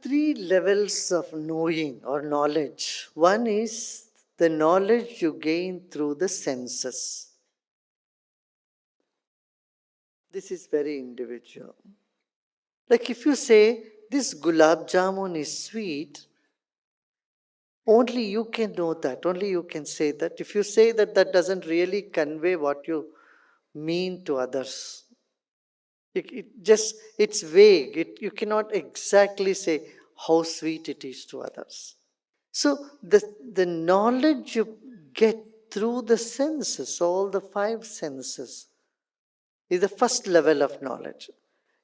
three levels of knowing or knowledge. One is the knowledge you gain through the senses. This is very individual. Like if you say, this gulab jamun is sweet, only you can know that, only you can say that. If you say that, that doesn't really convey what you mean to others. It's vague. You cannot exactly say how sweet it is to others. So the knowledge you get through the senses, all the five senses, is the first level of knowledge.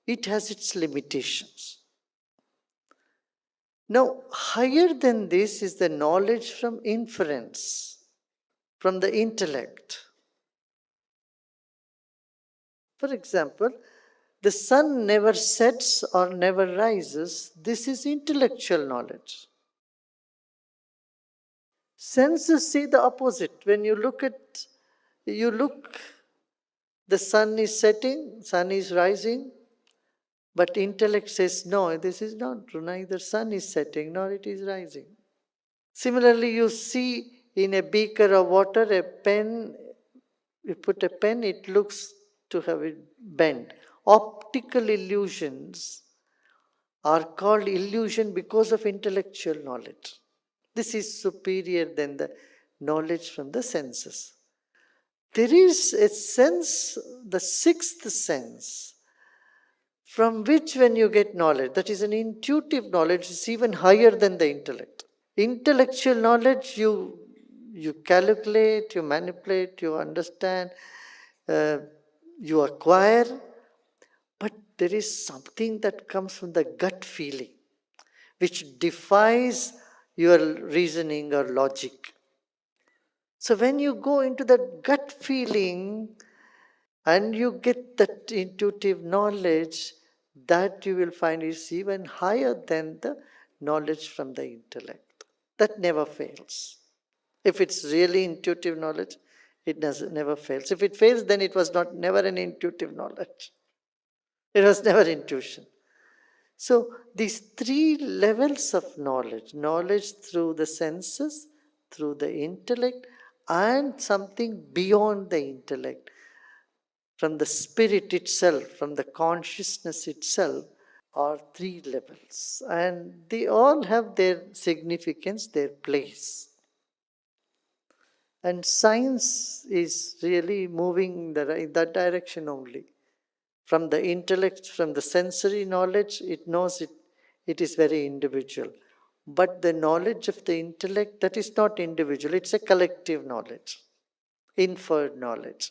It has its limitations. Now, higher than this is the knowledge from inference, from the intellect. For example, the sun never sets or never rises. This is intellectual knowledge. Senses say the opposite. When you look, the sun is setting, sun is rising, but intellect says, no, this is not true. Neither sun is setting nor it is rising. Similarly, you see in a beaker of water a pen, you put a pen, it looks to have it bent. Optical illusions are called illusion because of intellectual knowledge. This is superior than the knowledge from the senses. There is a sense, the sixth sense, from which when you get knowledge, that is an intuitive knowledge, is even higher than the intellect. Intellectual knowledge, you calculate, you manipulate, you understand, you acquire, but there is something that comes from the gut feeling, which defies your reasoning or logic. So when you go into that gut feeling and you get that intuitive knowledge, that you will find is even higher than the knowledge from the intellect. That never fails. If it's really intuitive knowledge, it never fails. If it fails, then it was never an intuitive knowledge. It was never intuition. So these three levels of knowledge, knowledge through the senses, through the intellect, and something beyond the intellect, from the spirit itself, from the consciousness itself, are three levels. And they all have their significance, their place. And science is really moving in that direction only. From the intellect, from the sensory knowledge, it knows it is very individual. But the knowledge of the intellect, that is not individual, it's a collective knowledge, inferred knowledge.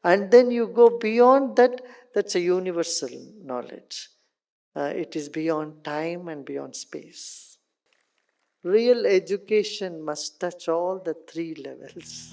And then you go beyond that, that's a universal knowledge. It is beyond time and beyond space. Real education must touch all the three levels.